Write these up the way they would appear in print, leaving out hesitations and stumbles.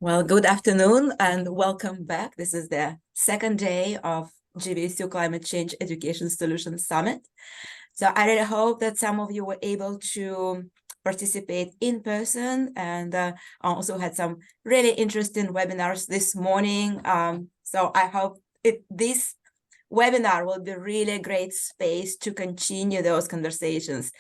Well, good afternoon and welcome back. This is the second day of GVSU Climate Change Education Solutions Summit. So I really hope that some of you were able to participate in person and also had some really interesting webinars this morning. So I hope this webinar will be really a great space to continue those conversations,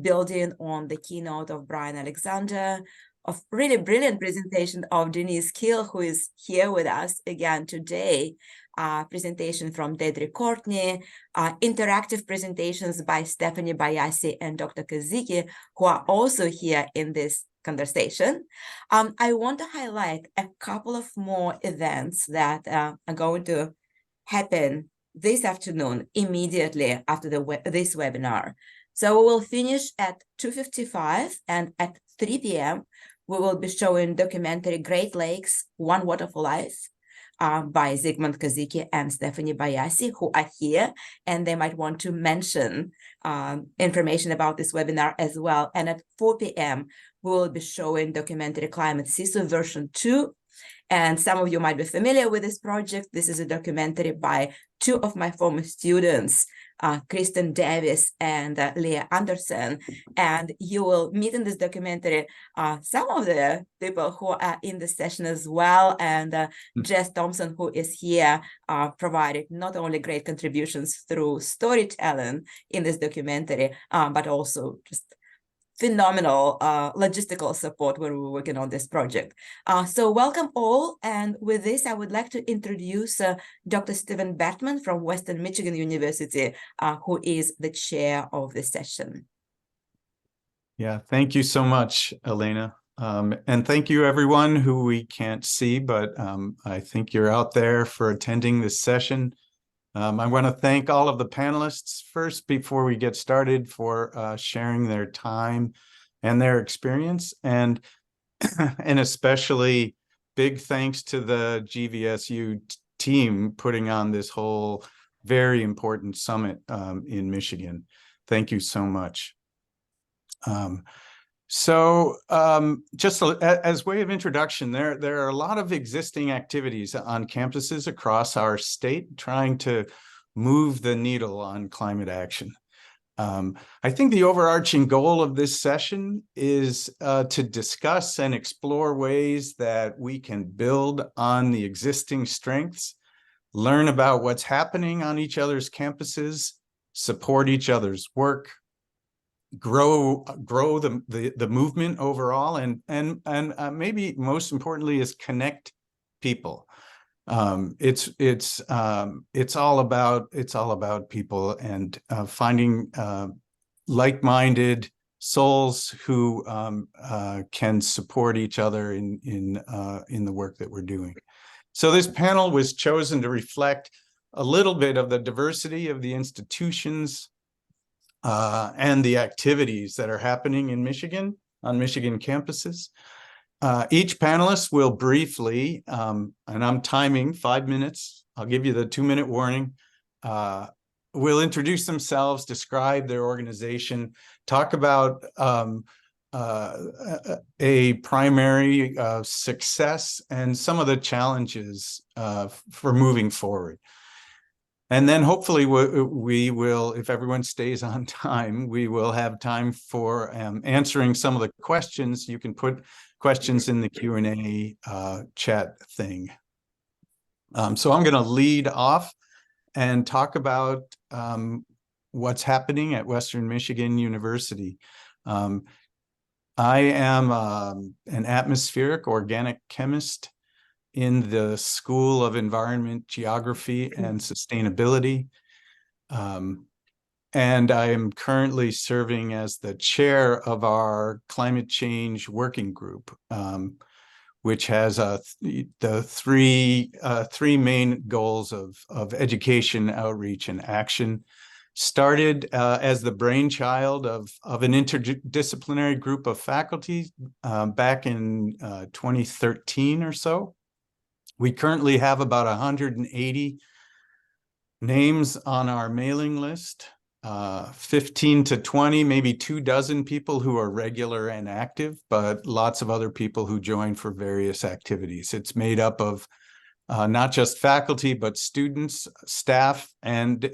building on the keynote of Brian Alexander, of really brilliant presentation of Denise Kiel, who is here with us again today, presentation from Deidre Courtney, interactive presentations by Stephanie Bayasi and Dr. Kaziki, who are also here in this conversation. I want to highlight a couple of more events that are going to happen this afternoon immediately after this webinar. So we will finish at 2:55, and at 3 p.m. we will be showing documentary Great Lakes, One Water for Life by Zygmunt Kaziki and Stephanie Bayasi, who are here, and they might want to mention information about this webinar as well. And at 4 p.m. we will be showing documentary Climate CISO version 2. And some of you might be familiar with this project. This is a documentary by two of my former students, Kristen Davis and Leah Anderson. And you will meet in this documentary some of the people who are in the session as well. And Jess Thompson, who is here, provided not only great contributions through storytelling in this documentary, but also just phenomenal logistical support when we were working on this project. So welcome all. And with this, I would like to introduce Dr. Stephen Bertman from Western Michigan University, who is the chair of this session. Yeah, thank you so much, Elena. And thank you everyone who we can't see, but I think you're out there for attending this session. I want to thank all of the panelists first before we get started for sharing their time and their experience, and especially big thanks to the GVSU team putting on this whole very important summit in Michigan. Thank you so much. Just as way of introduction, there are a lot of existing activities on campuses across our state trying to move the needle on climate action. I think the overarching goal of this session is to discuss and explore ways that we can build on the existing strengths, learn about what's happening on each other's campuses, support each other's work, grow the movement overall, and maybe most importantly is connect people. It's all about people and finding like-minded souls who can support each other in the work that we're doing. So this panel was chosen to reflect a little bit of the diversity of the institutions and the activities that are happening in Michigan, on Michigan campuses. Each panelist will briefly, and I'm timing 5 minutes, I'll give you the 2-minute warning, will introduce themselves, describe their organization, talk about a primary success and some of the challenges for moving forward. And then hopefully we will, if everyone stays on time, we will have time for answering some of the questions. You can put questions in the Q&A chat thing. So I'm going to lead off and talk about what's happening at Western Michigan University. I am an atmospheric organic chemist in the School of Environment, Geography, and Sustainability. And I am currently serving as the chair of our climate change working group, which has the three main goals of education, outreach, and action. Started as the brainchild of an interdisciplinary group of faculty back in 2013 or so. We currently have about 180 names on our mailing list. 15 to 20, maybe 24 people who are regular and active, but lots of other people who join for various activities. It's made up of not just faculty, but students, staff, and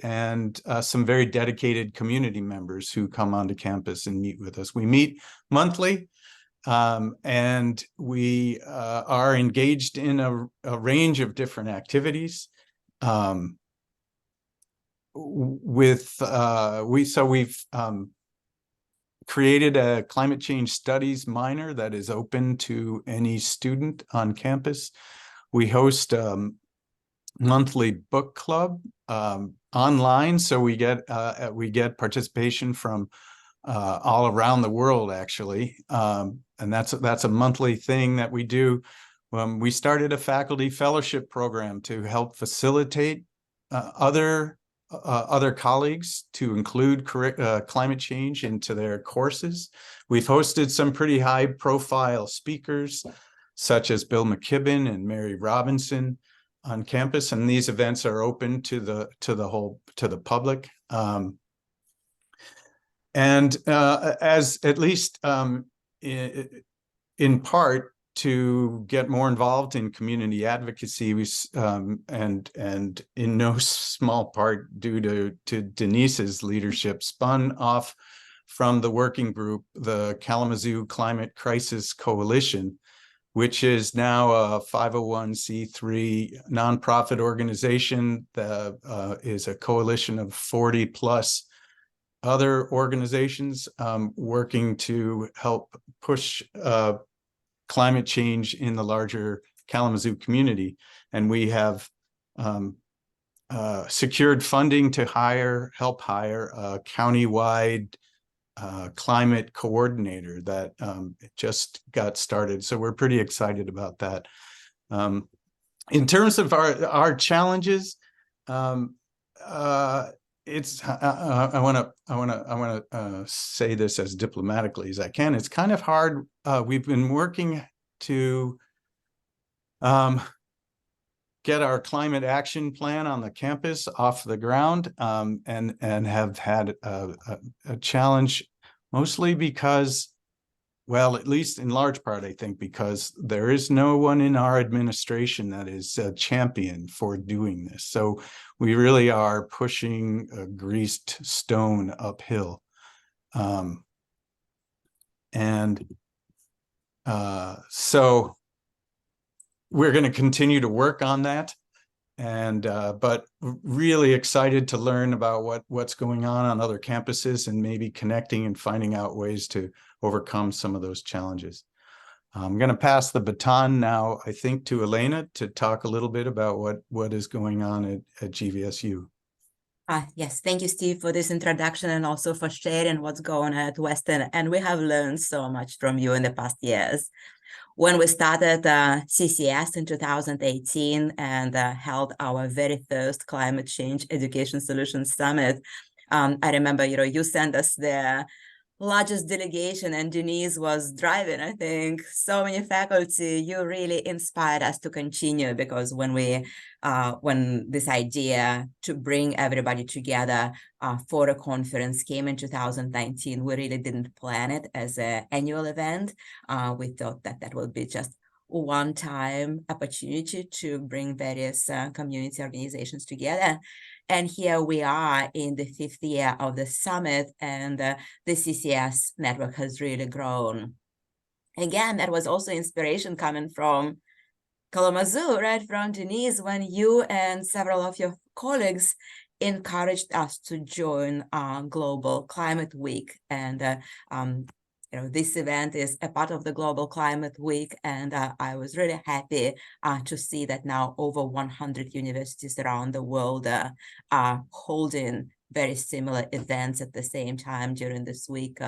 some very dedicated community members who come onto campus and meet with us. We meet monthly, and we are engaged in a range of different activities. We've created a climate change studies minor that is open to any student on campus. We host monthly book club online, so we get participation from all around the world, actually, and that's a monthly thing that we do. We started a faculty fellowship program to help facilitate other colleagues to include climate change into their courses. We've hosted some pretty high-profile speakers, such as Bill McKibben and Mary Robinson, on campus, and these events are open to the public. As at least in part, to get more involved in community advocacy, and in no small part due to Denise's leadership, spun off from the working group, the Kalamazoo Climate Crisis Coalition, which is now a 501c3 nonprofit organization that is a coalition of 40 plus other organizations working to help push climate change in the larger Kalamazoo community. And we have secured funding to help hire a countywide climate coordinator that just got started. So we're pretty excited about that. In terms of our challenges, I want to say this as diplomatically as I can. It's kind of hard. We've been working to get our climate action plan on the campus off the ground, and have had a challenge, mostly because, well, at least in large part, I think, because there is no one in our administration that is a champion for doing this. So we really are pushing a greased stone uphill. So we're going to continue to work on that, but really excited to learn about what's going on other campuses, and maybe connecting and finding out ways to overcome some of those challenges. I'm going to pass the baton now, I think, to Elena to talk a little bit about what is going on at GVSU. Yes, thank you, Steve, for this introduction, and also for sharing what's going on at Western. And we have learned so much from you in the past years. When we started CCESS in 2018 and held our very first Climate Change Education Solutions Summit, I remember, you sent us the largest delegation, and Denise was driving, I think, so many faculty. You really inspired us to continue, because when this idea to bring everybody together for a conference came in 2019, we really didn't plan it as an annual event. We thought that would be just one-time opportunity to bring various community organizations together. And here we are in the 5th year of the summit, and the CCESS network has really grown. Again, that was also inspiration coming from Kalamazoo, right, from Denise, when you and several of your colleagues encouraged us to join Global Climate Week. And this event is a part of the Global Climate Week, and I was really happy to see that now over 100 universities around the world are holding very similar events at the same time during this week.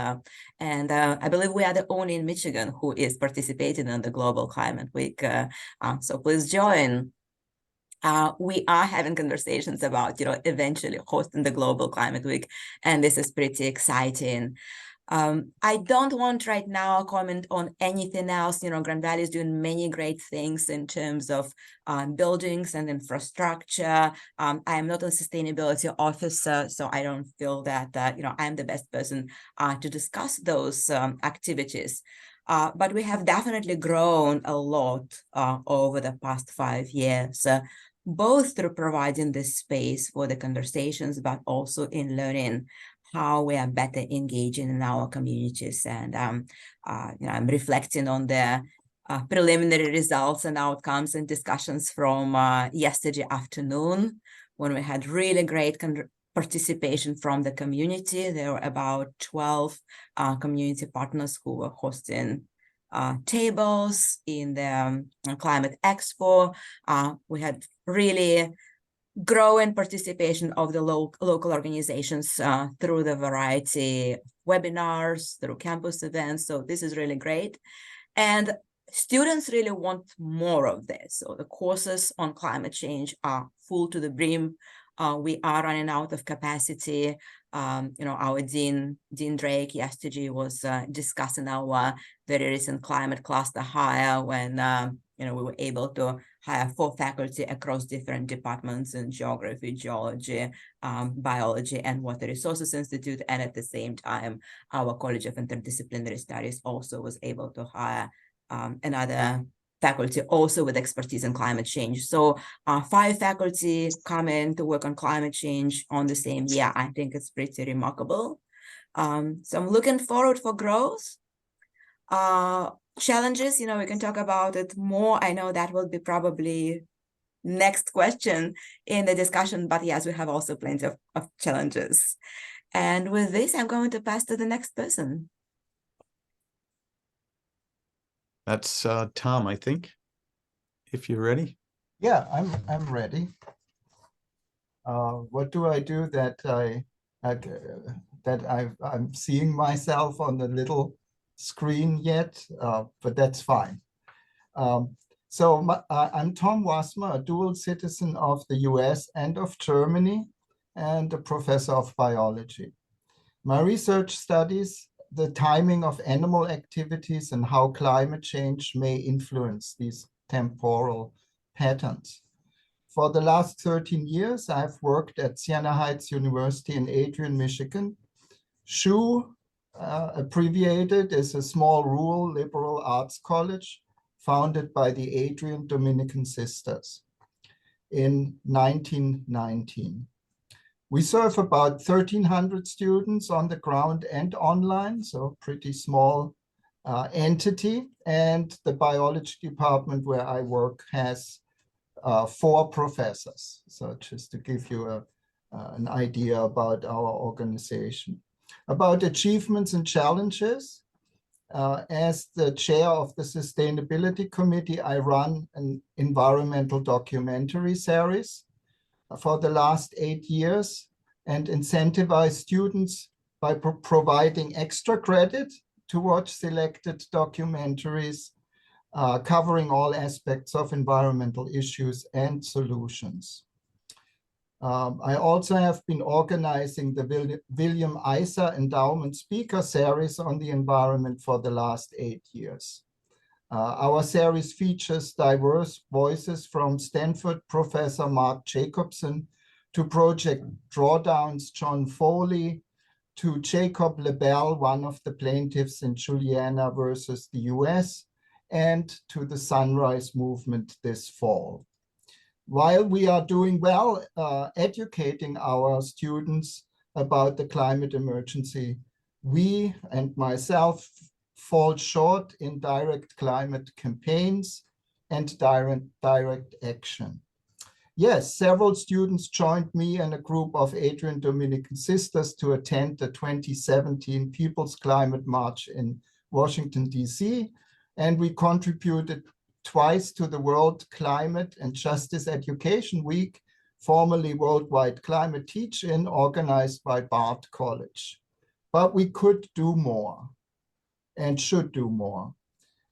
And I believe we are the only in Michigan who is participating in the Global Climate Week. So please join. We are having conversations about, eventually hosting the Global Climate Week, and this is pretty exciting. I don't want right now to comment on anything else. Grand Valley is doing many great things in terms of buildings and infrastructure. I am not a sustainability officer, so I don't feel that I'm the best person to discuss those activities. But we have definitely grown a lot over the past 5 years, both through providing this space for the conversations, but also in learning how we are better engaging in our communities. And I'm reflecting on the preliminary results and outcomes and discussions from yesterday afternoon, when we had really great participation from the community. There were about 12 community partners who were hosting tables in the Climate Expo. We had really growing participation of the local organizations through the variety of webinars, through campus events. So this is really great. And students really want more of this. So the courses on climate change are full to the brim. We are running out of capacity. Our Dean Drake yesterday was discussing our very recent climate cluster hire when we were able to hire 4 faculty across different departments in geography, geology, biology, and Water Resources Institute. And at the same time, our College of Interdisciplinary Studies also was able to hire another faculty also with expertise in climate change. So 5 faculty come in to work on climate change on the same year. I think it's pretty remarkable. So I'm looking forward for growth. Challenges, we can talk about it more. I know that will be probably next question in the discussion, but yes, we have also plenty of challenges. And with this, I'm going to pass to the next person. That's Tom, I think, if you're ready. Yeah, I'm ready. What do I do that I'm seeing myself on the little screen yet? But that's fine. I'm Tom Wasmer, a dual citizen of the US and of Germany, and a professor of biology. My research studies the timing of animal activities and how climate change may influence these temporal patterns. For the last 13 years, I've worked at Siena Heights University in Adrian, Michigan. SHU, abbreviated, is a small rural liberal arts college founded by the Adrian Dominican Sisters in 1919. We serve about 1,300 students on the ground and online, so pretty small entity. And the biology department where I work has 4 professors. So just to give you an idea about our organization. About achievements and challenges, as the chair of the Sustainability Committee, I run an environmental documentary series for the last 8 years and incentivize students by providing extra credit to watch selected documentaries covering all aspects of environmental issues and solutions. I also have been organizing the William Isa Endowment Speaker Series on the environment for the last 8 years. Our series features diverse voices from Stanford professor Mark Jacobson to Project Drawdown's John Foley to Jacob Lebel, one of the plaintiffs in Juliana versus the US, and to the Sunrise Movement this fall. While we are doing well educating our students about the climate emergency, we and myself fall short in direct climate campaigns and direct action. Yes, several students joined me and a group of Adrian Dominican Sisters to attend the 2017 People's Climate March in Washington, DC, and we contributed twice to the World Climate and Justice Education Week, formerly Worldwide Climate Teach-In, organized by Bard College. But we could do more and should do more.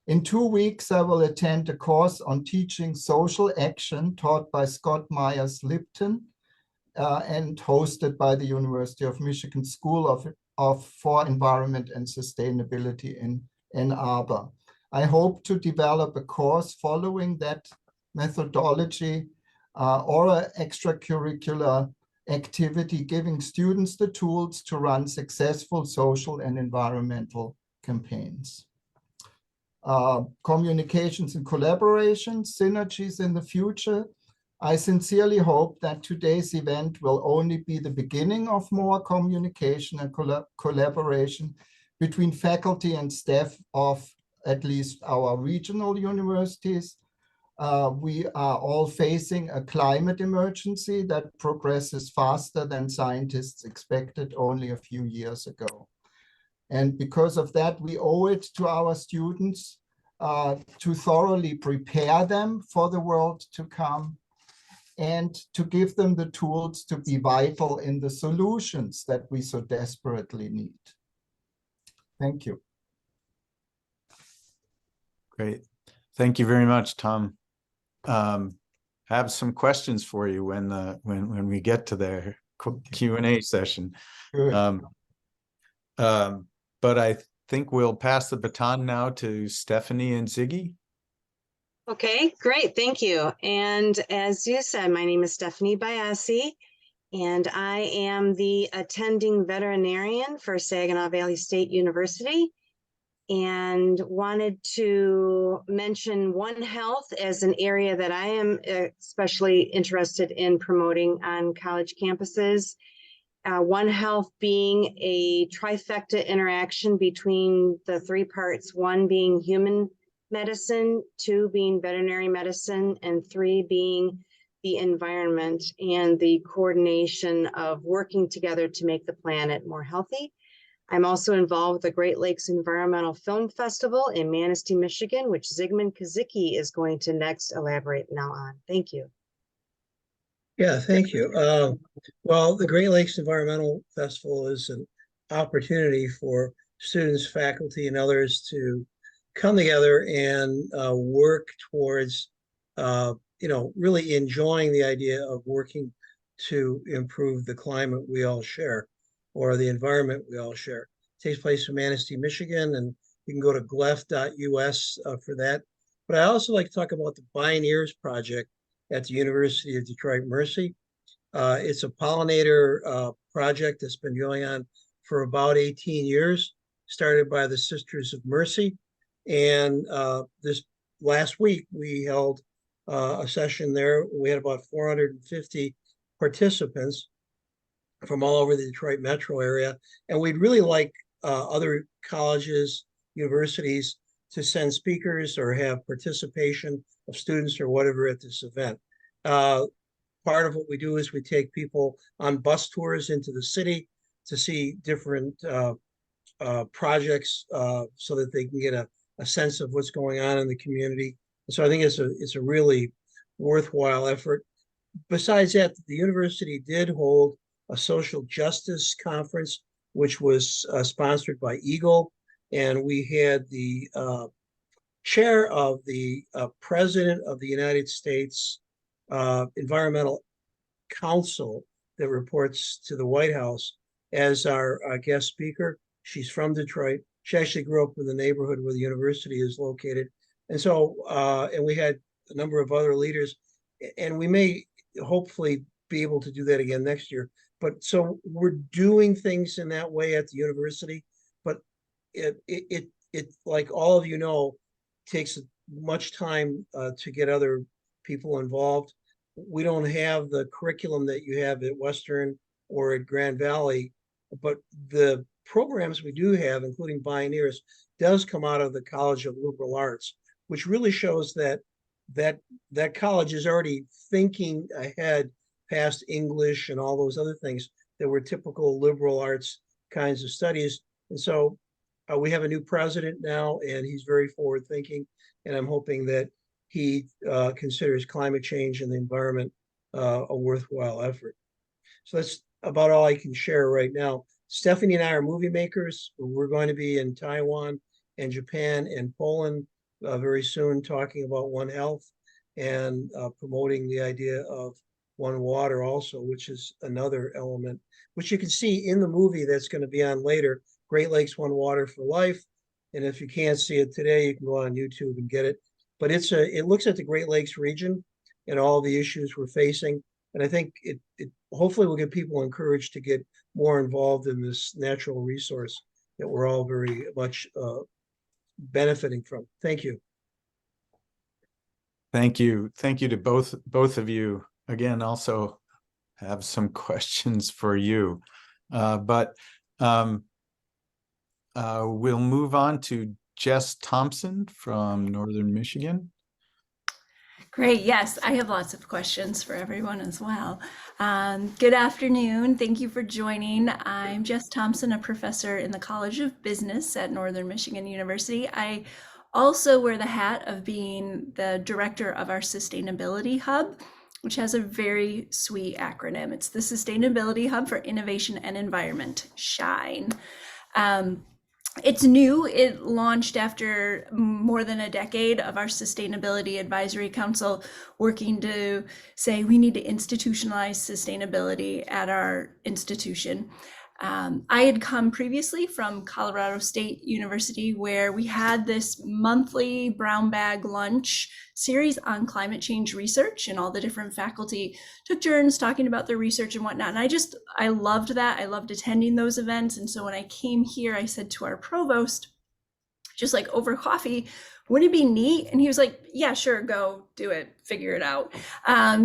In 2 weeks, I will attend a course on teaching social action taught by Scott Myers Lipton and hosted by the University of Michigan School of for Environment and Sustainability in Ann Arbor. I hope to develop a course following that methodology or an extracurricular activity giving students the tools to run successful social and environmental campaigns. Communications and collaboration, synergies in the future. I sincerely hope that today's event will only be the beginning of more communication and collaboration between faculty and staff of at least our regional universities. We are all facing a climate emergency that progresses faster than scientists expected only a few years ago. And because of that, we owe it to our students to thoroughly prepare them for the world to come and to give them the tools to be vital in the solutions that we so desperately need. Thank you. Great. Thank you very much, Tom. Have some questions for you when we get to the Q&A session. Good. But I think we'll pass the baton now to Stephanie and Ziggy. Okay, great. Thank you. And as you said, my name is Stephanie Biasi, and I am the attending veterinarian for Saginaw Valley State University, and wanted to mention One Health as an area that I am especially interested in promoting on college campuses. One Health being a trifecta interaction between the three parts, one being human medicine, two being veterinary medicine, and three being the environment and the coordination of working together to make the planet more healthy. I'm also involved with the Great Lakes Environmental Film Festival in Manistee, Michigan, which Zygmunt Kazicki is going to next elaborate now on. Thank you. Yeah, thank you. Well, the Great Lakes Environmental Festival is an opportunity for students, faculty, and others to come together and work towards, really enjoying the idea of working to improve the climate we all share, or the environment we all share. It takes place in Manistee, Michigan, and you can go to glef.us for that. But I also like to talk about the Pioneers Project at the University of Detroit Mercy. It's a pollinator project that's been going on for about 18 years, started by the Sisters of Mercy. And this last week, we held a session there. We had about 450 participants from all over the Detroit metro area. And we'd really like other colleges, universities to send speakers or have participation of students or whatever at this event. Part of what we do is we take people on bus tours into the city to see different projects so that they can get a sense of what's going on in the community. And so I think it's a really worthwhile effort. Besides that, the university did hold a social justice conference, which was sponsored by Eagle. And we had the chair of the President of the United States Environmental Council that reports to the White House as our guest speaker. She's from Detroit. She actually grew up in the neighborhood where the university is located. And so, and we had a number of other leaders, and we may hopefully be able to do that again next year. But so we're doing things in that way at the university, but it like all of you know, takes much time to get other people involved. We don't have the curriculum that you have at Western or at Grand Valley, but the programs we do have, including Pioneers, does come out of the College of Liberal Arts, which really shows that that college is already thinking ahead past English and all those other things that were typical liberal arts kinds of studies. And so we have a new president now, and he's very forward thinking. And I'm hoping that he considers climate change and the environment a worthwhile effort. So that's about all I can share right now. Stephanie and I are movie makers. We're going to be in Taiwan and Japan and Poland very soon, talking about One Health and promoting the idea of One Water also, which is another element, which you can see in the movie that's going to be on later, Great Lakes One Water for Life. And if you can't see it today, you can go on YouTube and get it. But it looks at the Great Lakes region and all the issues we're facing. And I think it hopefully will get people encouraged to get more involved in this natural resource that we're all very much benefiting from. Thank you. Thank you. Thank you to both of you. Again, also have some questions for you. But we'll move on to Jess Thompson from Northern Michigan. Great. Yes, I have lots of questions for everyone as well. Good afternoon. Thank you for joining. I'm Jess Thompson, a professor in the College of Business at Northern Michigan University. I also wear the hat of being the director of our Sustainability Hub, which has a very sweet acronym. It's the Sustainability Hub for Innovation and Environment, SHINE. It's new. It launched after more than a decade of our Sustainability Advisory Council working to say we need to institutionalize sustainability at our institution. I had come previously from Colorado State University, where we had this monthly brown bag lunch series on climate change research, and all the different faculty took turns talking about their research and whatnot. And I loved that. I loved attending those events. And so when I came here, I said to our provost, just like over coffee, wouldn't it be neat? And he was like, yeah, sure, go do it, figure it out.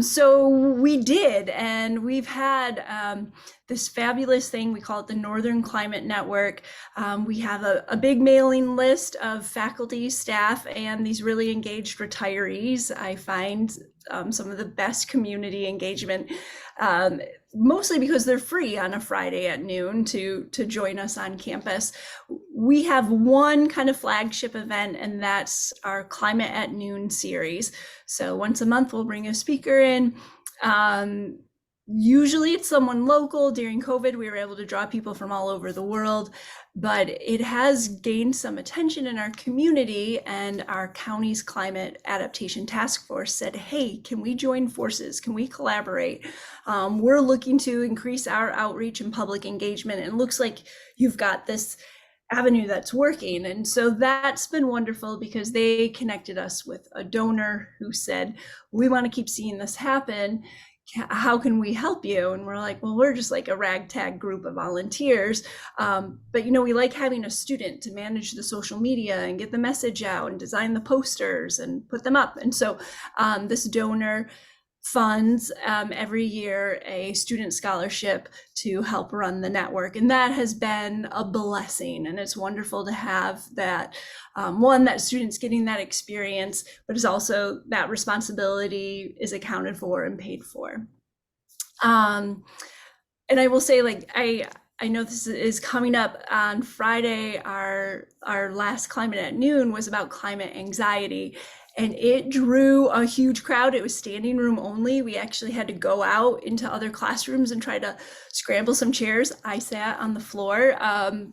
So we did, and we've had this fabulous thing. We call it the Northern Climate Network. We have a big mailing list of faculty, staff, and these really engaged retirees. I find some of the best community engagement, mostly because they're free on a Friday at noon to join us on campus. We have one kind of flagship event, and that's our Climate at Noon series. So once a month, we'll bring a speaker in. Usually it's someone local. During COVID, we were able to draw people from all over the world, but it has gained some attention in our community, and our county's climate adaptation task force said, hey, can we join forces? Can we collaborate? We're looking to increase our outreach and public engagement, and it looks like you've got this avenue that's working. And so that's been wonderful, because they connected us with a donor who said, we want to keep seeing this happen. How can we help you? And we're like, well, we're just like a ragtag group of volunteers. But, we like having a student to manage the social media and get the message out and design the posters and put them up. And so this donor funds every year a student scholarship to help run the network. And that has been a blessing. And it's wonderful to have that, one, that students getting that experience, but it's also that responsibility is accounted for and paid for. And I will say, like, I know this is coming up on Friday. Our last Climate at Noon was about climate anxiety, and it drew a huge crowd. It was standing room only. We actually had to go out into other classrooms and try to scramble some chairs. I sat on the floor.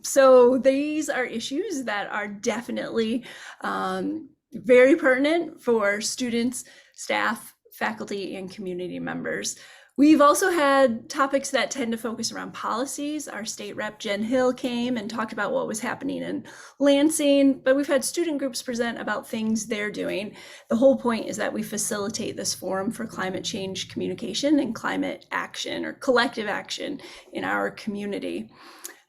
So these are issues that are definitely very pertinent for students, staff, faculty, and community members. We've also had topics that tend to focus around policies. Our state rep, Jen Hill, came and talked about what was happening in Lansing, but we've had student groups present about things they're doing. The whole point is that we facilitate this forum for climate change communication and climate action, or collective action, in our community.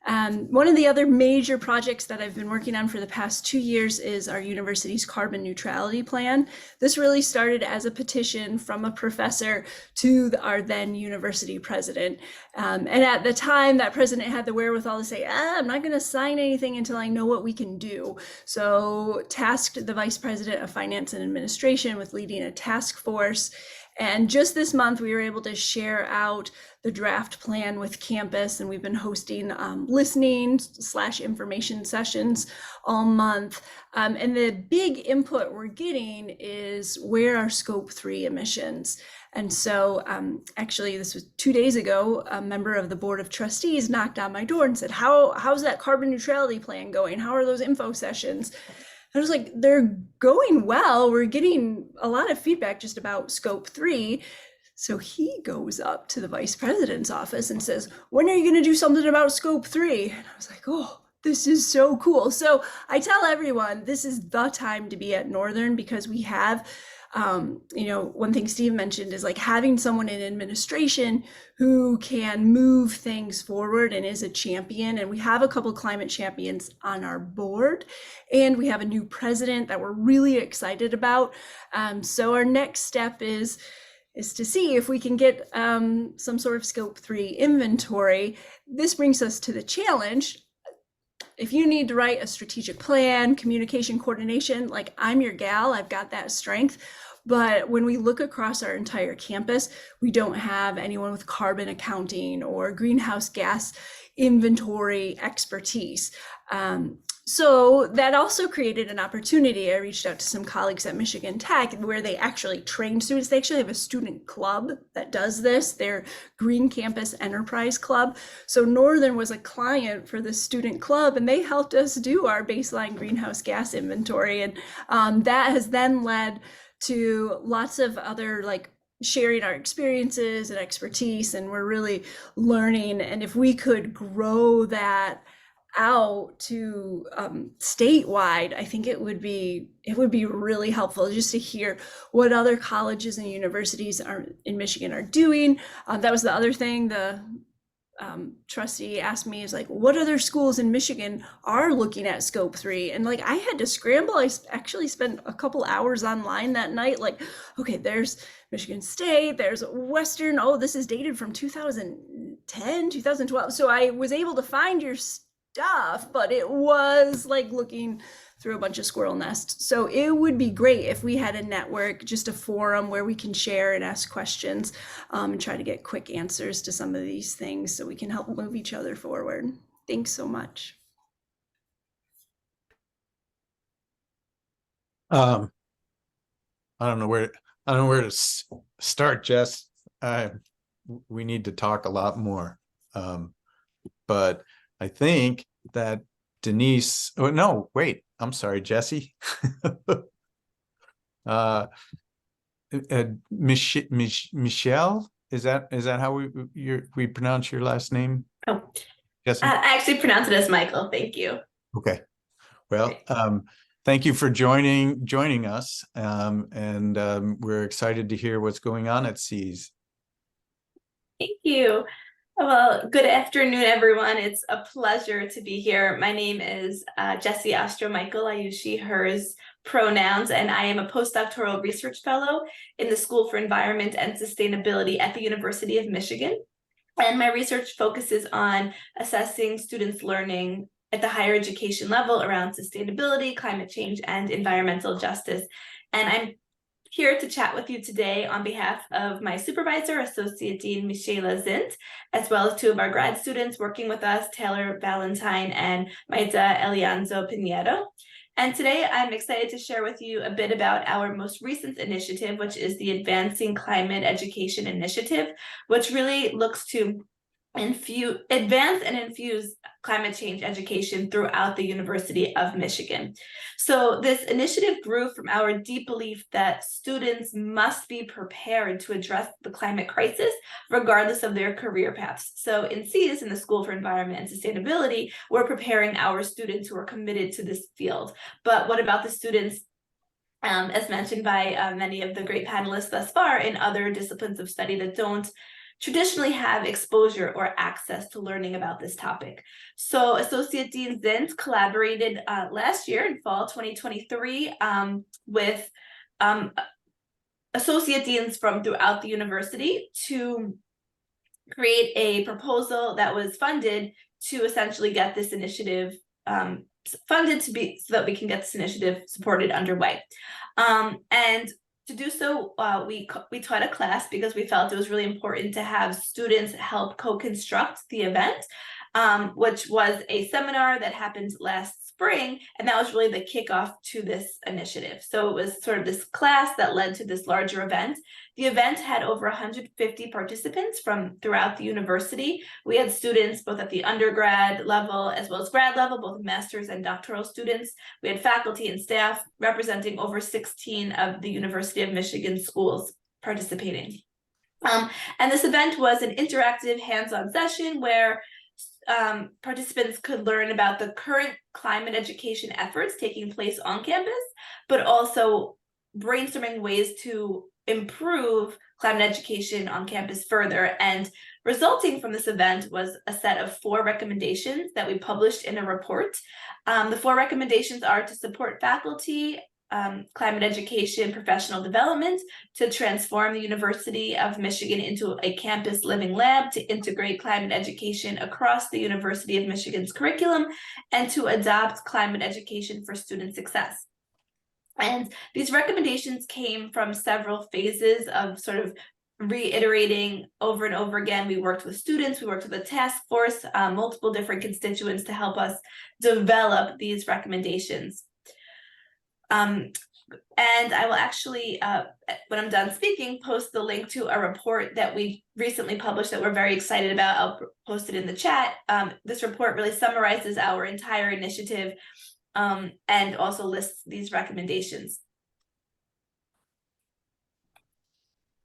One of the other major projects that I've been working on for the past 2 years is our university's carbon neutrality plan. This really started as a petition from a professor to our then university president. And at the time, that president had the wherewithal to say, I'm not going to sign anything until I know what we can do. So tasked the vice president of finance and administration with leading a task force. And just this month, we were able to share out the draft plan with campus, and we've been hosting listening/information sessions all month. And the big input we're getting is, where are scope 3 emissions? And so actually, this was 2 days ago, a member of the board of trustees knocked on my door and said, how's that carbon neutrality plan going? How are those info sessions? I was like, they're going well. We're getting a lot of feedback just about scope 3. So he goes up to the vice president's office and says, when are you going to do something about scope 3? And I was like, oh, this is so cool. So I tell everyone this is the time to be at Northern, because we have, one thing Steve mentioned is like having someone in administration who can move things forward and is a champion. And we have a couple climate champions on our board, and we have a new president that we're really excited about. So our next step is to see if we can get some sort of scope 3 inventory. This brings us to the challenge. If you need to write a strategic plan, communication coordination, like I'm your gal, I've got that strength. But when we look across our entire campus, we don't have anyone with carbon accounting or greenhouse gas inventory expertise. So that also created an opportunity. I reached out to some colleagues at Michigan Tech where they actually train students. They actually have a student club that does this, their Green Campus Enterprise Club. So Northern was a client for the student club, and they helped us do our baseline greenhouse gas inventory. And that has then led to lots of other sharing our experiences and expertise, and we're really learning. And if we could grow that out to statewide, I think it would be really helpful just to hear what other colleges and universities in Michigan are doing. That was the other thing the trustee asked me, is like, what other schools in Michigan are looking at scope 3? And I had to scramble. I actually spent a couple hours online that night, okay, there's Michigan State, there's Western. Oh, this is dated from 2010, 2012. So I was able to find your stuff, but it was looking through a bunch of squirrel nests. So it would be great if we had a network, just a forum where we can share and ask questions and try to get quick answers to some of these things so we can help move each other forward. Thanks so much. I don't know where to start, Jess. We need to talk a lot more. But I think that Denise, oh no, wait, I'm sorry, Jesse. Michelle, is that how we pronounce your last name? Oh, Jesse? I actually pronounce it as Michael. Thank you. Okay. Well, thank you for joining us. And we're excited to hear what's going on at CCESS. Thank you. Well, good afternoon, everyone. It's a pleasure to be here. My name is Jessie Ostro-Michael. I use she, hers pronouns, and I am a postdoctoral research fellow in the School for Environment and Sustainability at the University of Michigan. And my research focuses on assessing students' learning at the higher education level around sustainability, climate change, and environmental justice. And I'm here to chat with you today on behalf of my supervisor, Associate Dean Michaela Zint, as well as two of our grad students working with us, Taylor Valentine and Maita Elianzo Pinedo. And today I'm excited to share with you a bit about our most recent initiative, which is the Advancing Climate Education Initiative, which really looks to advance and infuse climate change education throughout the University of Michigan. So this initiative grew from our deep belief that students must be prepared to address the climate crisis, regardless of their career paths. So in CCESS, in the School for Environment and Sustainability, we're preparing our students who are committed to this field. But what about the students, as mentioned by many of the great panelists thus far, in other disciplines of study that don't traditionally have exposure or access to learning about this topic? So Associate Dean Zint collaborated last year in fall 2023 with associate deans from throughout the university to create a proposal that was funded to essentially get this initiative funded so that we can get this initiative supported underway. And to do so, we taught a class because we felt it was really important to have students help co-construct the event, which was a seminar that happened last spring, and that was really the kickoff to this initiative. So it was sort of this class that led to this larger event. The event had over 150 participants from throughout the university. We had students both at the undergrad level as well as grad level, both master's and doctoral students. We had faculty and staff representing over 16 of the University of Michigan schools participating. And this event was an interactive hands-on session where participants could learn about the current climate education efforts taking place on campus, but also brainstorming ways to improve climate education on campus further. And resulting from this event was a set of 4 recommendations that we published in a report. The 4 recommendations are to support faculty, climate education, professional development, to transform the University of Michigan into a campus living lab, to integrate climate education across the University of Michigan's curriculum, and to adopt climate education for student success. And these recommendations came from several phases of sort of reiterating over and over again. We worked with students, we worked with a task force, multiple different constituents to help us develop these recommendations. And I will actually, when I'm done speaking, post the link to a report that we recently published that we're very excited about. I'll post it in the chat. This report really summarizes our entire initiative and also lists these recommendations.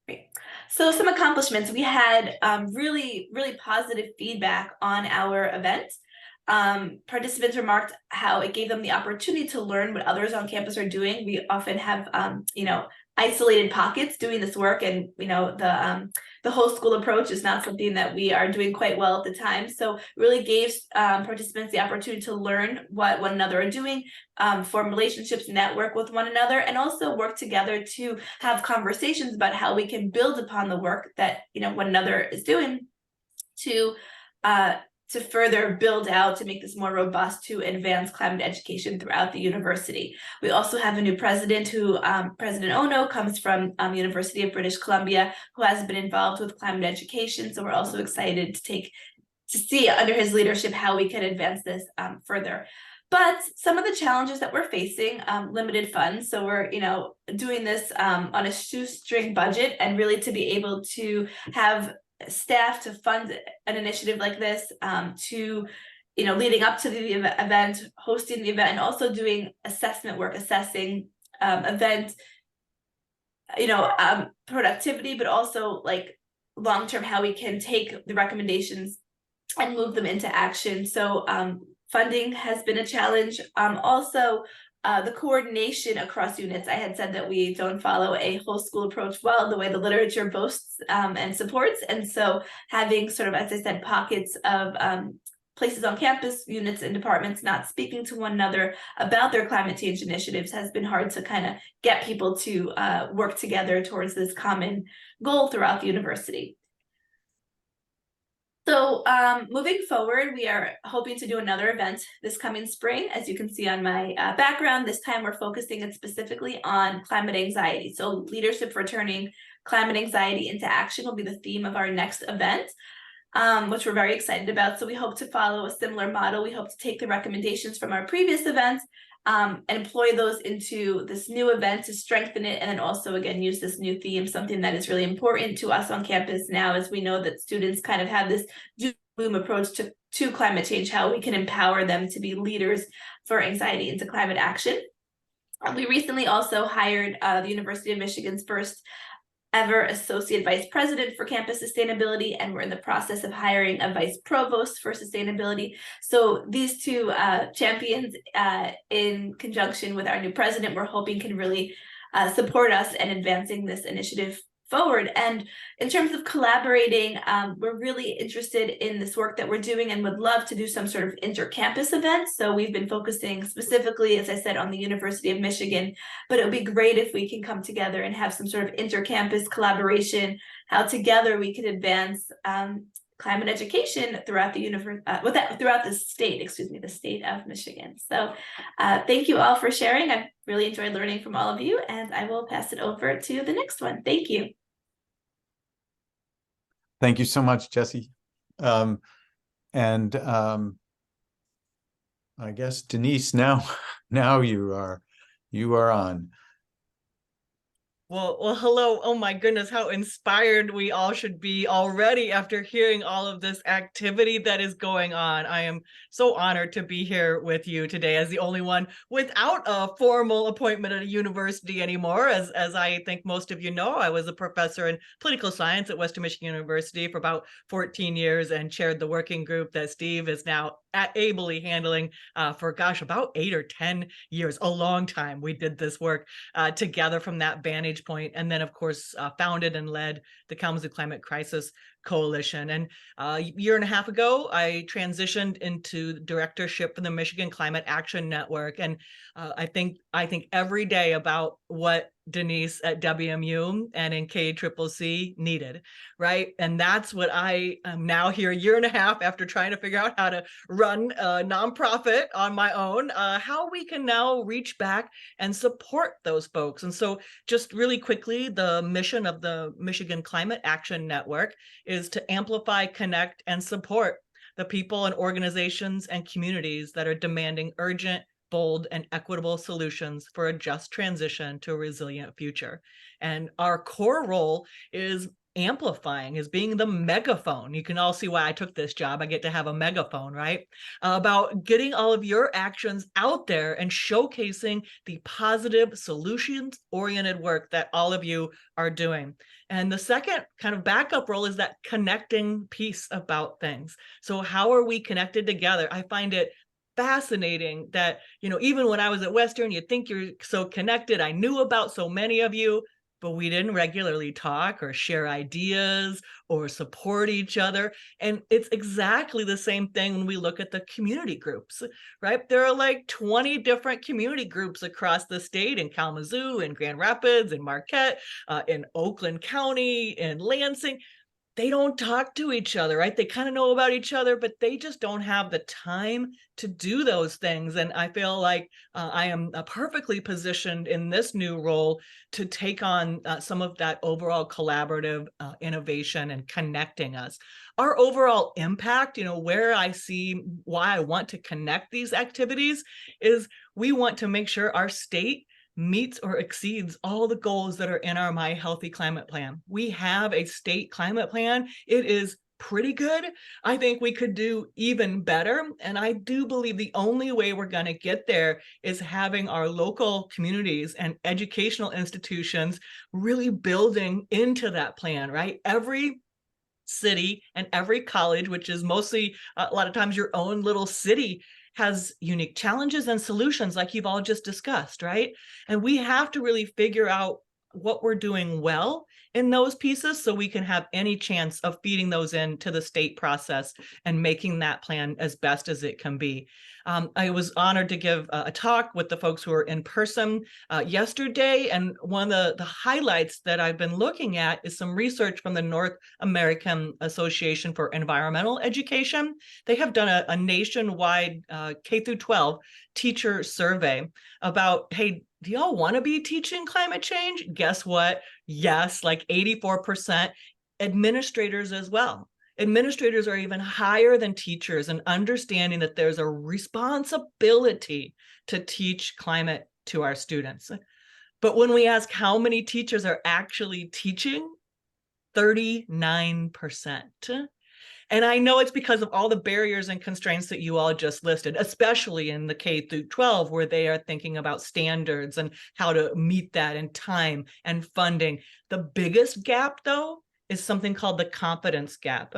Great. So some accomplishments. We had really positive feedback on our event. Participants remarked how it gave them the opportunity to learn what others on campus are doing. We often have, isolated pockets doing this work, and the whole school approach is not something that we are doing quite well at the time. So really gave participants the opportunity to learn what one another are doing, form relationships, network with one another, and also work together to have conversations about how we can build upon the work that one another is doing to further build out, to make this more robust, to advance climate education throughout the university. We also have a new president who, President Ono, comes from University of British Columbia, who has been involved with climate education. So we're also excited to see under his leadership how we can advance this further. But some of the challenges that we're facing, limited funds. So we're, doing this on a shoestring budget, and really to be able to have staff to fund an initiative like this, to leading up to the event, hosting the event, and also doing assessment work, assessing event productivity, but also like long-term how we can take the recommendations and move them into action. So funding has been a challenge. Also the coordination across units. I had said that we don't follow a whole school approach well, the way the literature boasts and supports. And so having sort of, as I said, pockets of places on campus, units and departments not speaking to one another about their climate change initiatives has been hard to kind of get people to work together towards this common goal throughout the university. So moving forward, we are hoping to do another event this coming spring. As you can see on my background, this time we're focusing it specifically on climate anxiety. So leadership for turning climate anxiety into action will be the theme of our next event, which we're very excited about. So we hope to follow a similar model. We hope to take the recommendations from our previous events and employ those into this new event to strengthen it, and then also again use this new theme, something that is really important to us on campus now, as we know that students kind of have this doom and gloom approach to climate change, how we can empower them to be leaders for anxiety into climate action. We recently also hired the University of Michigan's first ever associate vice president for campus sustainability, and we're in the process of hiring a vice provost for sustainability. So these two champions, in conjunction with our new president, we're hoping can really support us in advancing this initiative forward. And in terms of collaborating, we're really interested in this work that we're doing and would love to do some sort of inter-campus event. So we've been focusing specifically, as I said, on the University of Michigan, but it would be great if we can come together and have some sort of inter-campus collaboration, how together we could advance climate education throughout the throughout the state, the state of Michigan. So thank you all for sharing. I've really enjoyed learning from all of you, and I will pass it over to the next one. Thank you. Thank you so much, Jessie. I guess Denise, now you are on. Well, hello. Oh my goodness, how inspired we all should be already after hearing all of this activity that is going on. I am so honored to be here with you today as the only one without a formal appointment at a university anymore. As I think most of you know, I was a professor in political science at Western Michigan University for about 14 years and chaired the working group that Steve is now ably handling for, gosh, about 8 or 10 years, a long time. We did this work together from that vantage point. And then, of course, founded and led the Kalamazoo Climate Crisis Coalition. And a year and a half ago, I transitioned into directorship for the Michigan Climate Action Network. And I think every day about what Denise at WMU and in KCCC needed, right? And that's what I am now here a year and a half after trying to figure out how to run a nonprofit on my own, how we can now reach back and support those folks. And so just really quickly, the mission of the Michigan Climate Action Network is to amplify, connect, and support the people and organizations and communities that are demanding urgent, bold, and equitable solutions for a just transition to a resilient future. And our core role is amplifying, is being the megaphone. You can all see why I took this job. I get to have a megaphone, right? About getting all of your actions out there and showcasing the positive solutions-oriented work that all of you are doing. And the second kind of backup role is that connecting piece about things. So how are we connected together? I find it fascinating that, even when I was at Western, you think you're so connected. I knew about so many of you, but we didn't regularly talk or share ideas or support each other. And it's exactly the same thing when we look at the community groups, right? There are like 20 different community groups across the state, in Kalamazoo, in Grand Rapids, in Marquette, in Oakland County, in Lansing. They don't talk to each other, right? They kind of know about each other, but they just don't have the time to do those things. And I feel like I am perfectly positioned in this new role to take on some of that overall collaborative innovation and connecting us. Our overall impact, where I see why I want to connect these activities is we want to make sure our state meets or exceeds all the goals that are in our My Healthy Climate Plan. We have a state climate plan. It is pretty good. I think we could do even better. And I do believe the only way we're going to get there is having our local communities and educational institutions really building into that plan, right? Every city and every college, which is mostly a lot of times your own little city, has unique challenges and solutions like you've all just discussed, right? And we have to really figure out what we're doing well in those pieces so we can have any chance of feeding those into the state process and making that plan as best as it can be. I was honored to give a talk with the folks who were in person yesterday, and one of the highlights that I've been looking at is some research from the North American Association for Environmental Education. They have done a nationwide K-12 teacher survey about, hey, do y'all want to be teaching climate change? Guess what? Yes, like 84%. Administrators as well. Administrators are even higher than teachers in understanding that there's a responsibility to teach climate to our students. But when we ask how many teachers are actually teaching, 39%. And I know it's because of all the barriers and constraints that you all just listed, especially in the K-12, where they are thinking about standards and how to meet that in time and funding. The biggest gap, though, is something called the competence gap.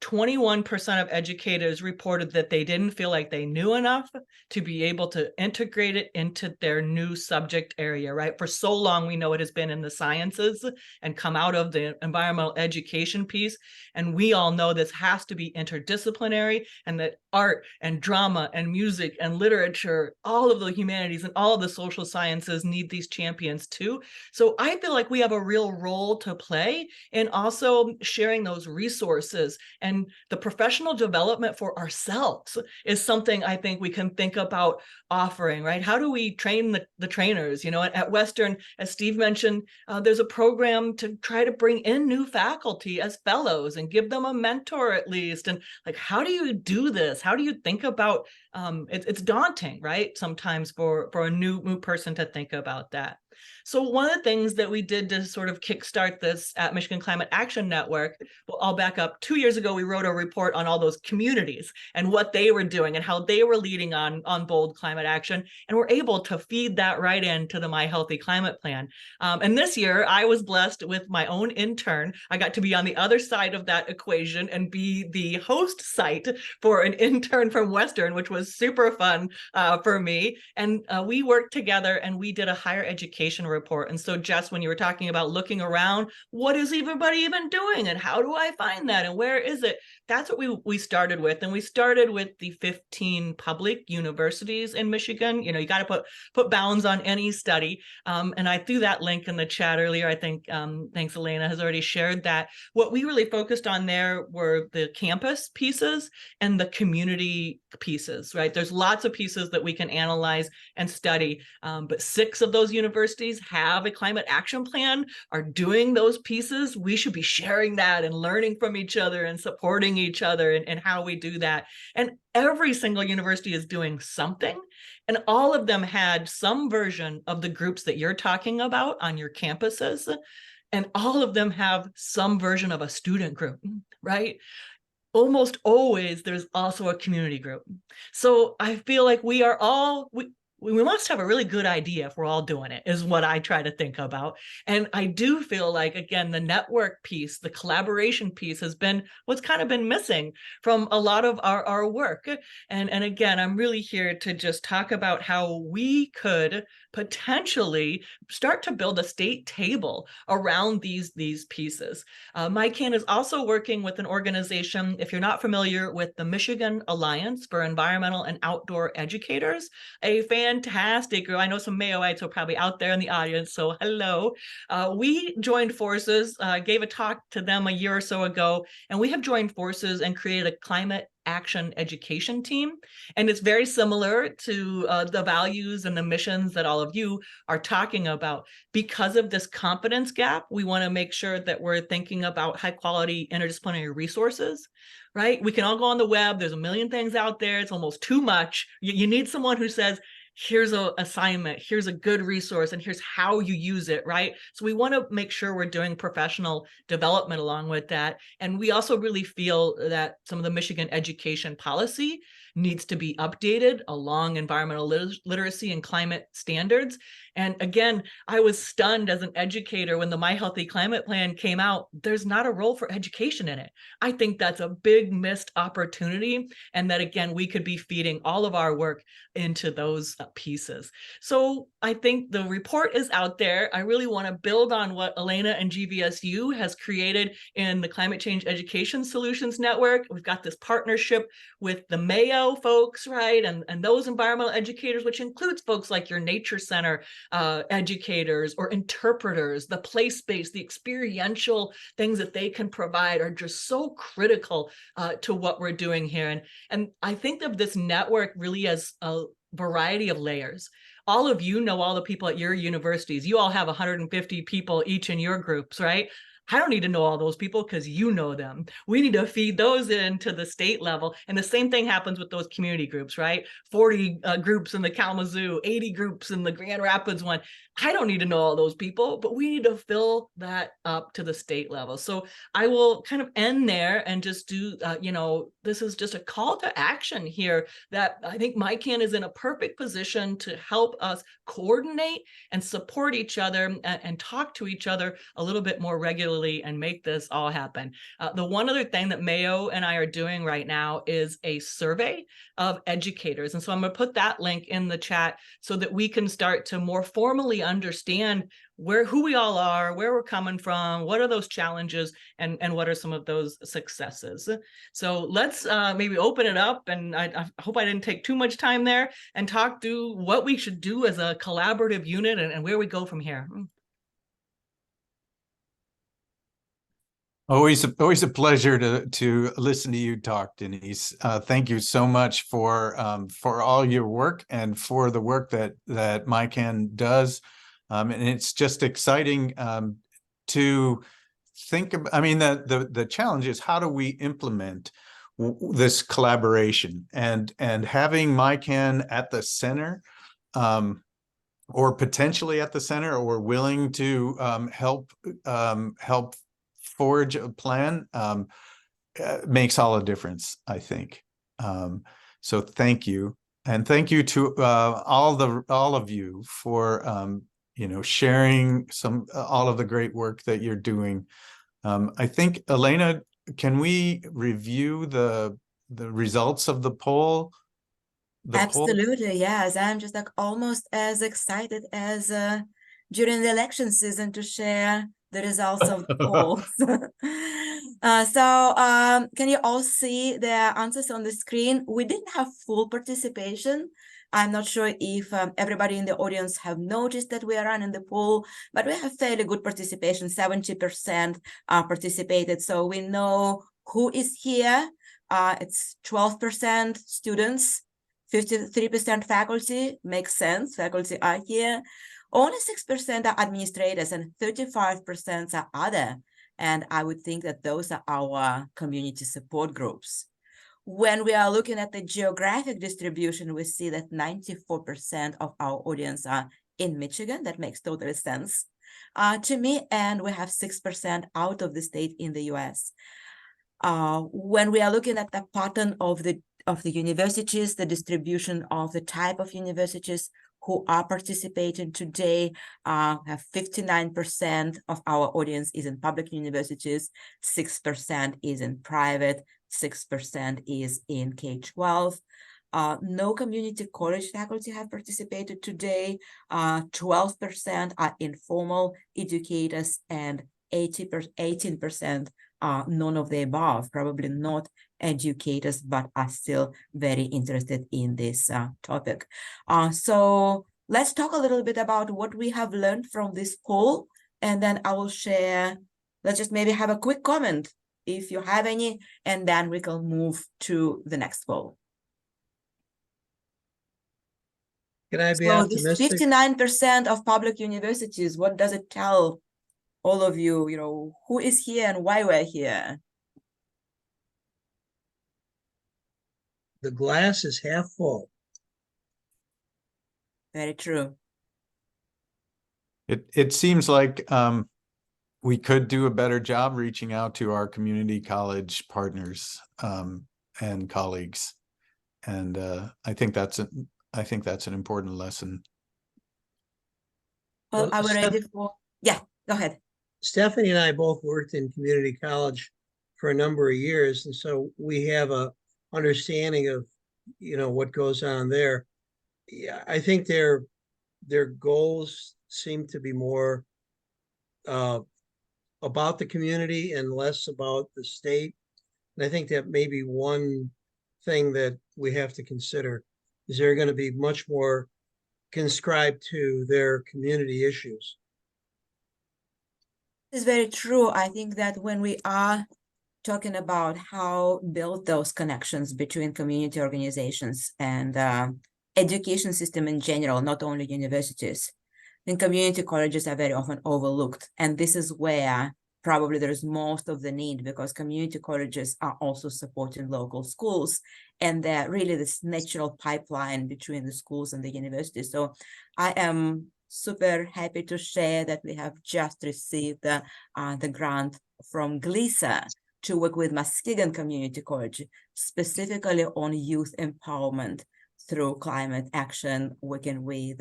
21% of educators reported that they didn't feel like they knew enough to be able to integrate it into their new subject area, right? For so long, we know it has been in the sciences and come out of the environmental education piece. And we all know this has to be interdisciplinary, and that art and drama and music and literature, all of the humanities and all of the social sciences need these champions too. So I feel like we have a real role to play in also sharing those resources, and the professional development for ourselves is something I think we can think about offering, right? How do we train the trainers? At Western, as Steve mentioned, there's a program to try to bring in new faculty as fellows and give them a mentor at least. And like, how do you do this? How do you think about it's daunting, right? Sometimes for a new person to think about that. So one of the things that we did to sort of kickstart this at Michigan Climate Action Network, well, I'll back up. 2 years ago, we wrote a report on all those communities and what they were doing and how they were leading on bold climate action. And we're able to feed that right into the My Healthy Climate Plan. And this year, I was blessed with my own intern. I got to be on the other side of that equation and be the host site for an intern from Western, which was super fun for me. And we worked together and we did a higher education report. And so, Jess, when you were talking about looking around, what is everybody even doing and how do I find that and where is it? That's what we started with. And we started with the 15 public universities in Michigan. You know, you got to put bounds on any study. And I threw that link in the chat earlier. I think, thanks, Elena has already shared that. What we really focused on there were the campus pieces and the community pieces, right? There's lots of pieces that we can analyze and study, but 6 of those universities have a climate action plan, are doing those pieces. We should be sharing that and learning from each other and supporting each other and how we do that. And every single university is doing something. And all of them had some version of the groups that you're talking about on your campuses. And all of them have some version of a student group, right? Almost always there's also a community group. So I feel like we are all, we must have a really good idea if we're all doing it, is what I try to think about. And I do feel like, again, the network piece, the collaboration piece has been what's kind of been missing from a lot of our work. And again, I'm really here to just talk about how we could potentially start to build a state table around these pieces. MyCan is also working with an organization, if you're not familiar with the Michigan Alliance for Environmental and Outdoor Educators, a fantastic group. I know some Mayoites are probably out there in the audience, so hello. We joined forces, gave a talk to them a year or so ago, and we have joined forces and created a climate action education team. And it's very similar to the values and the missions that all of you are talking about. Because of this competence gap, we want to make sure that we're thinking about high quality interdisciplinary resources, right? We can all go on the web. There's a million things out there. It's almost too much. You need someone who says, here's an assignment, here's a good resource, and here's how you use it, right? So we want to make sure we're doing professional development along with that. And we also really feel that some of the Michigan education policy needs to be updated along environmental literacy and climate standards. And again, I was stunned as an educator when the My Healthy Climate Plan came out. There's not a role for education in it. I think that's a big missed opportunity, and that, again, we could be feeding all of our work into those pieces. So I think the report is out there. I really want to build on what Elena and GVSU has created in the Climate Change Education Solutions Network. We've got this partnership with the Mayo folks, right? And those environmental educators, which includes folks like your Nature Center educators or interpreters. The place-based, the experiential things that they can provide are just so critical to what we're doing here. And I think of this network really as a variety of layers. All of you know all the people at your universities. You all have 150 people each in your groups, right? I don't need to know all those people because you know them. We need to feed those into the state level. And the same thing happens with those community groups, right? 40 groups in the Kalamazoo, 80 groups in the Grand Rapids one. I don't need to know all those people, but we need to fill that up to the state level. So I will kind of end there and just do, this is just a call to action here that I think MyCan is in a perfect position to help us coordinate and support each other and talk to each other a little bit more regularly and make this all happen. The one other thing that Mayo and I are doing right now is a survey of educators. And so I'm going to put that link in the chat so that we can start to more formally understand who we all are, where we're coming from, what are those challenges, and what are some of those successes. So let's maybe open it up, and I hope I didn't take too much time there, and talk through what we should do as a collaborative unit and where we go from here. Always a pleasure to listen to you talk, Denise. Thank you so much for all your work and for the work that MyCan does. And it's just exciting to think about. I mean, the challenge is, how do we implement this collaboration and having MyCan at the center, or potentially at the center, or willing to help forge a plan, makes all the difference, I think. So thank you, and thank you to all of you for sharing all of the great work that you're doing. I think, Elena, can we review the results of the poll? Absolutely, yes. I'm just like almost as excited as during the election season to share the results of the polls. Can you all see the answers on the screen? We didn't have full participation. I'm not sure if everybody in the audience have noticed that we are running the poll, but we have fairly good participation. 70% participated, so we know who is here. It's 12% students, 53% faculty. Makes sense, faculty are here. Only 6% are administrators and 35% are other. And I would think that those are our community support groups. When we are looking at the geographic distribution, we see that 94% of our audience are in Michigan. That makes total sense to me. And we have 6% out of the state in the US. When we are looking at the pattern of the universities, the distribution of the type of universities who are participating today, have 59% of our audience is in public universities, 6% is in private, 6% is in K-12. No community college faculty have participated today. 12% are informal educators and 18% are none of the above, probably not educators, but are still very interested in this topic. So let's talk a little bit about what we have learned from this poll, and then I will share, let's just maybe have a quick comment if you have any, and then we can move to the next poll. Can I be So this optimistic? 59% of public universities, what does it tell all of you, who is here and why we're here? The glass is half full. Very true. It seems like we could do a better job reaching out to our community college partners and colleagues, and I think that's an important lesson. Well, Well, are we ready for? Yeah, go ahead. Stephanie and I both worked in community college for a number of years, and so we have a understanding of what goes on there. Yeah, I think their goals seem to be more about the community and less about the state. And I think that may be one thing that we have to consider. Is they're going to be much more conscribed to their community issues. It's very true. I think that when we are talking about how build those connections between community organizations and education system in general, not only universities, then community colleges are very often overlooked. And this is where probably there's most of the need, because community colleges are also supporting local schools, and they're really this natural pipeline between the schools and the university. So I am super happy to share that we have just received the grant from GVSU to work with Muskegon Community College, specifically on youth empowerment through climate action, working with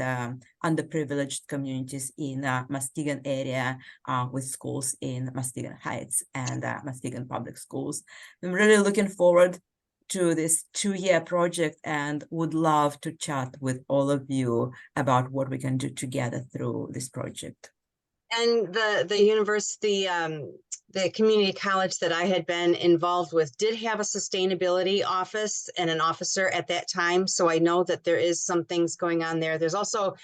underprivileged communities in Muskegon area, with schools in Muskegon Heights and Muskegon Public Schools. I'm really looking forward to this 2-year project and would love to chat with all of you about what we can do together through this project. And the university, the community college that I had been involved with did have a sustainability office and an officer at that time. So I know that there is some things going on there. There's also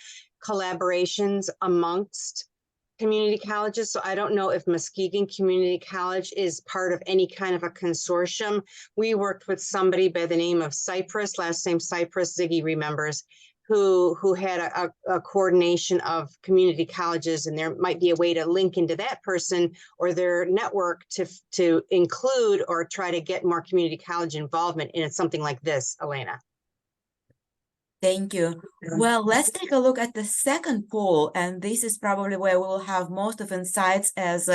collaborations amongst community colleges. So I don't know if Muskegon Community College is part of any kind of a consortium. We worked with somebody by the name of Cypress, last name Cypress, Ziggy remembers, who had a coordination of community colleges, and there might be a way to link into that person or their network to include or try to get more community college involvement in something like this, Elena. Thank you. Well, let's take a look at the second poll, and this is probably where we'll have most of insights as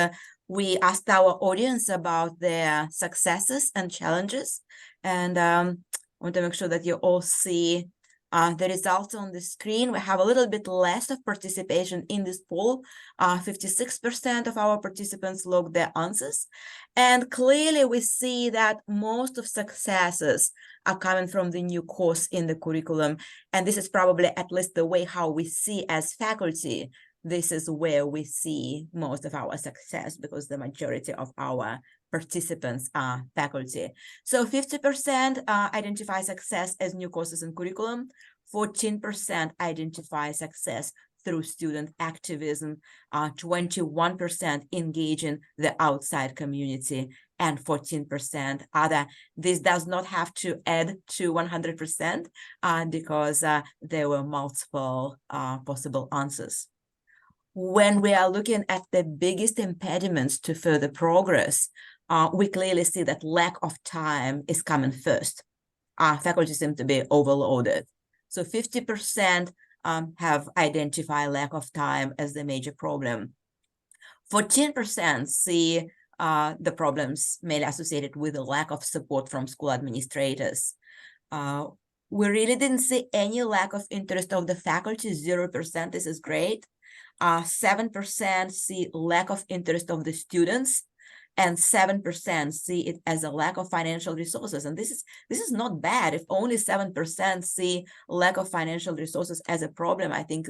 we asked our audience about their successes and challenges. And I want to make sure that you all see the results on the screen. We have a little bit less of participation in this poll. 56% of our participants logged their answers. And clearly we see that most of successes are coming from the new course in the curriculum. And this is probably at least the way how we see as faculty. This is where we see most of our success because the majority of our participants are faculty. So 50% identify success as new courses and curriculum, 14% identify success through student activism, 21% engage in the outside community, and 14% other. This does not have to add to 100% because there were multiple possible answers. When we are looking at the biggest impediments to further progress, we clearly see that lack of time is coming first. Faculty seem to be overloaded. So 50% have identified lack of time as the major problem. 14% see the problems mainly associated with the lack of support from school administrators. We really didn't see any lack of interest of the faculty, 0%, this is great. 7% see lack of interest of the students, and 7% see it as a lack of financial resources. And this is not bad. If only 7% see lack of financial resources as a problem, I think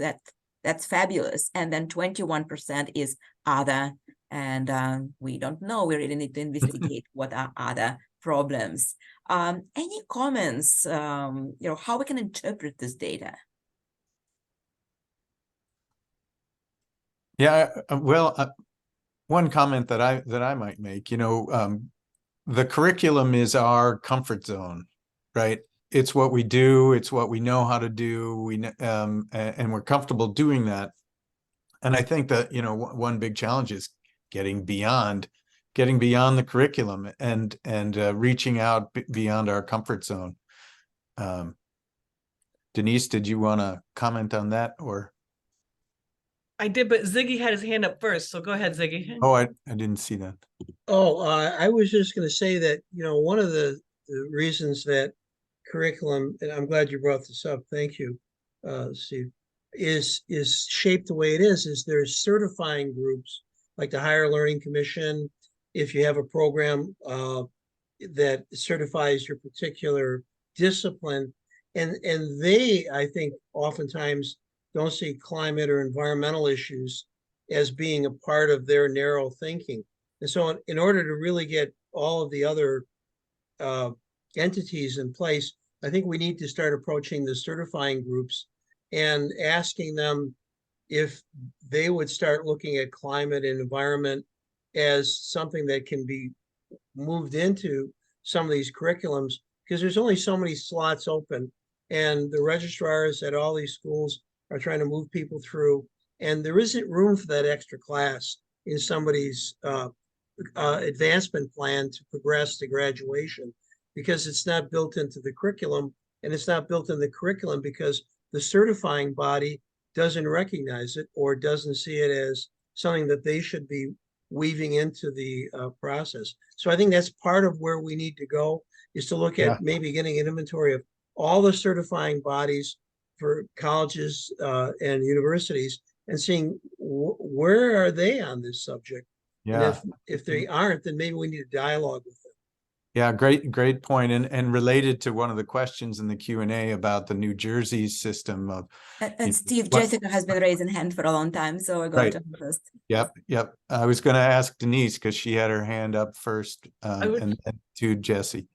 that's fabulous. And then 21% is other, and we don't know. We really need to investigate what are other problems. Any comments? How we can interpret this data? Yeah, well, one comment that I might make, the curriculum is our comfort zone, right? It's what we do, it's what we know how to do, and we're comfortable doing that. And I think that, one big challenge is getting beyond the curriculum and reaching out beyond our comfort zone. Denise, did you want to comment on that, or? I did, but Ziggy had his hand up first, so go ahead, Ziggy. Oh, I didn't see that. Oh, I was just going to say that, one of the reasons that curriculum, and I'm glad you brought this up, thank you, Steve, is shaped the way it is there's certifying groups like the Higher Learning Commission. If you have a program that certifies your particular discipline, and they, I think, oftentimes don't see climate or environmental issues as being a part of their narrow thinking. And so in order to really get all of the other entities in place, I think we need to start approaching the certifying groups and asking them if they would start looking at climate and environment as something that can be moved into some of these curriculums, because there's only so many slots open, and the registrars at all these schools are trying to move people through, and there isn't room for that extra class in somebody's advancement plan to progress to graduation, because it's not built into the curriculum, and it's not built in the curriculum because the certifying body doesn't recognize it or doesn't see it as something that they should be weaving into the process. So I think that's part of where we need to go, is to look at maybe getting an inventory of all the certifying bodies for colleges and universities and seeing where are they on this subject. Yeah. And if they aren't, then maybe we need a dialogue with them. Yeah, great point. And related to one of the questions in the Q&A about the New Jersey system of. And Steve, Jessica has been raising hand for a long time, so we're going to first. Yep. I was going to ask Denise because she had her hand up first, and to Jesse.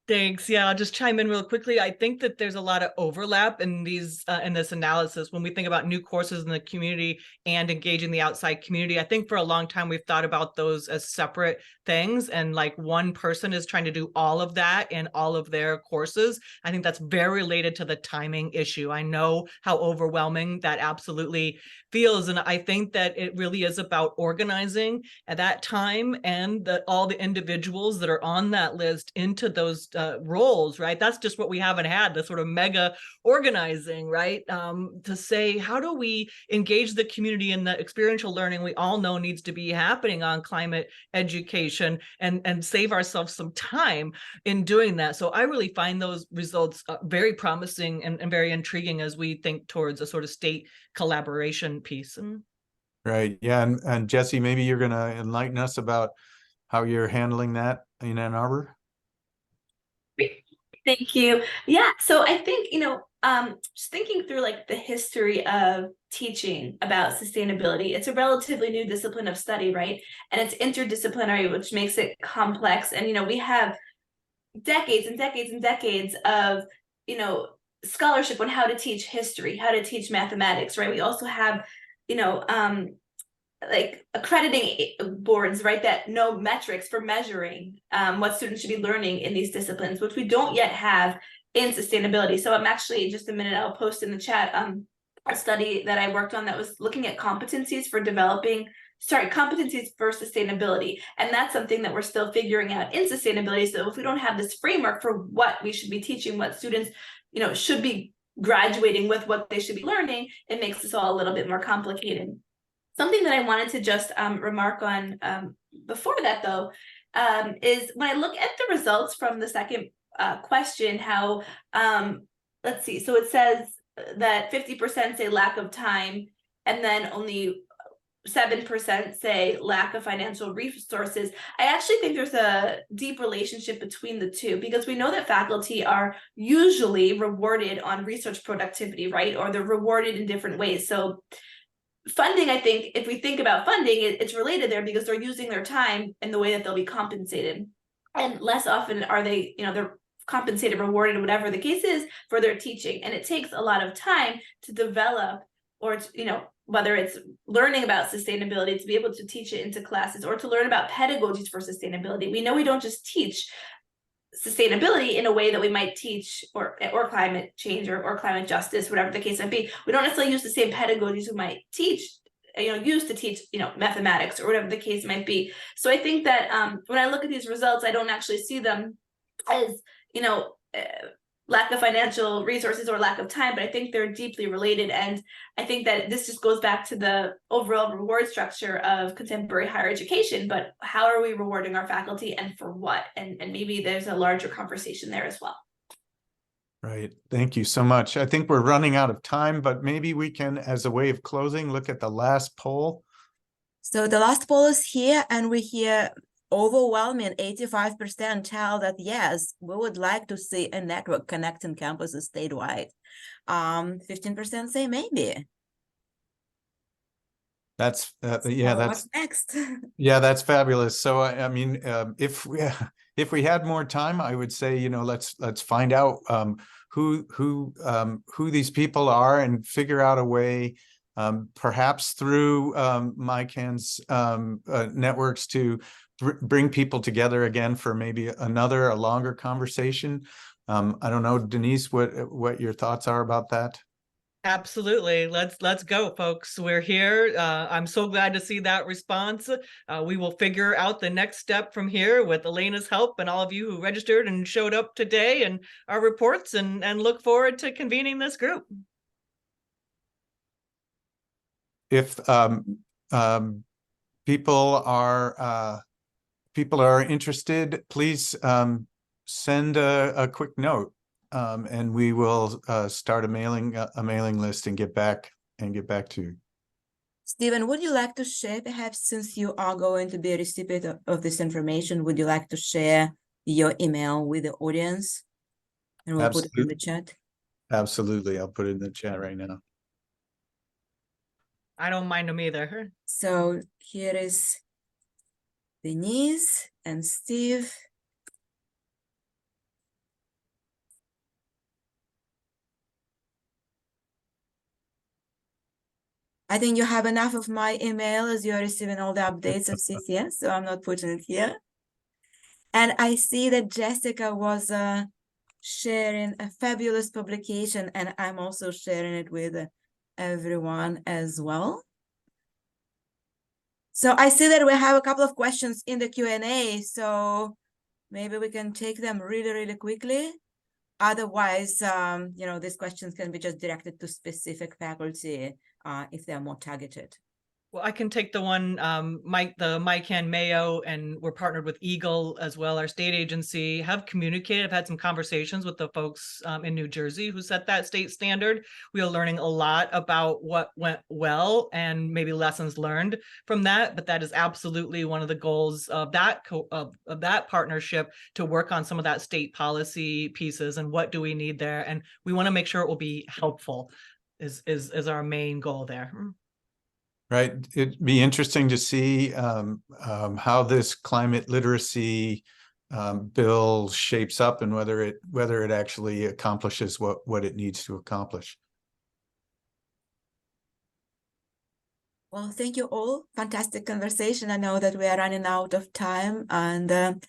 Thanks. Yeah, I'll just chime in real quickly. I think that there's a lot of overlap in these in this analysis when we think about new courses in the community and engaging the outside community. I think for a long time we've thought about those as separate things, and like one person is trying to do all of that in all of their courses. I think that's very related to the timing issue. I know how overwhelming that absolutely feels, and I think that it really is about organizing at that time and all the individuals that are on that list into those roles, right? That's just what we haven't had, the sort of mega organizing, right? To say, how do we engage the community in the experiential learning we all know needs to be happening on climate education and save ourselves some time in doing that. So I really find those results very promising and very intriguing as we think towards a sort of state collaboration piece. Right. Yeah. And Jesse, maybe you're going to enlighten us about how you're handling that in Ann Arbor. Thank you. Yeah, so I think, just thinking through like the history of teaching about sustainability, it's a relatively new discipline of study, right? And it's interdisciplinary, which makes it complex. And, we have decades and decades and decades of, scholarship on how to teach history, how to teach mathematics, right? We also have, like accrediting boards, right, that know metrics for measuring what students should be learning in these disciplines, which we don't yet have in sustainability. So I'm actually, just a minute, I'll post in the chat a study that I worked on that was looking at competencies for sustainability. And that's something that we're still figuring out in sustainability. So if we don't have this framework for what we should be teaching, what students, should be graduating with, what they should be learning, it makes this all a little bit more complicated. Something that I wanted to just remark on before that, though, is when I look at the results from the second question, how, let's see, so it says that 50% say lack of time, and then only 7% say lack of financial resources. I actually think there's a deep relationship between the two, because we know that faculty are usually rewarded on research productivity, right? Or they're rewarded in different ways. So funding, I think, if we think about funding, it's related there because they're using their time in the way that they'll be compensated. And less often are they, they're compensated, rewarded, whatever the case is, for their teaching. And it takes a lot of time to develop, or, whether it's learning about sustainability, to be able to teach it into classes, or to learn about pedagogies for sustainability. We know we don't just teach sustainability in a way that we might teach or climate change or climate justice, whatever the case might be. We don't necessarily use the same pedagogies we might teach, used to teach, mathematics or whatever the case might be. So I think that when I look at these results, I don't actually see them as, lack of financial resources or lack of time, but I think they're deeply related. And I think that this just goes back to the overall reward structure of contemporary higher education. But how are we rewarding our faculty, and for what? And maybe there's a larger conversation there as well. Right. Thank you so much. I think we're running out of time, but maybe we can, as a way of closing, look at the last poll. So the last poll is here, and we hear overwhelming 85% tell that yes, we would like to see a network connecting campuses statewide. 15% say maybe. That's So that's what's next? Yeah, that's fabulous. So I mean, if we had more time, I would say, let's find out who these people are and figure out a way, perhaps through MyCan's networks, to bring people together again for maybe a longer conversation. I don't know, Denise, what your thoughts are about that? Absolutely. Let's go, folks. We're here. I'm so glad to see that response. We will figure out the next step from here with Elena's help and all of you who registered and showed up today and our reports, and look forward to convening this group. If people are interested, please send a quick note, and we will start a mailing list and get back to you. Stephen, would you like to share, perhaps, since you are going to be a recipient of this information, would you like to share your email with the audience? And we'll put it in the chat. Absolutely. I'll put it in the chat right now. I don't mind them either. So here is Denise and Steve. I think you have enough of my email as you are receiving all the updates of CCS, so I'm not putting it here. And I see that Jessica was sharing a fabulous publication, and I'm also sharing it with everyone as well. So I see that we have a couple of questions in the Q&A, so maybe we can take them really, really quickly. Otherwise, you know, these questions can be just directed to specific faculty if they're more targeted. Well, I can take the one, the MyCan Mayo, and we're partnered with Eagle as well, our state agency, have communicated. I've had some conversations with the folks in New Jersey who set that state standard. We are learning a lot about what went well and maybe lessons learned from that, but that is absolutely one of the goals of that of that partnership, to work on some of that state policy pieces and what do we need there. And we want to make sure it will be helpful is our main goal there. Right. It'd be interesting to see how this climate literacy bill shapes up and whether it actually accomplishes what it needs to accomplish. Well, thank you all. Fantastic conversation. I know that we are running out of time and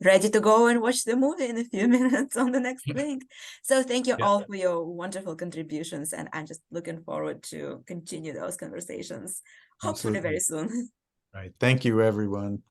ready to go and watch the movie in a few minutes on the next link. So thank you all for your wonderful contributions, and I'm just looking forward to continue those conversations, hopefully very soon. Right. Thank you, everyone.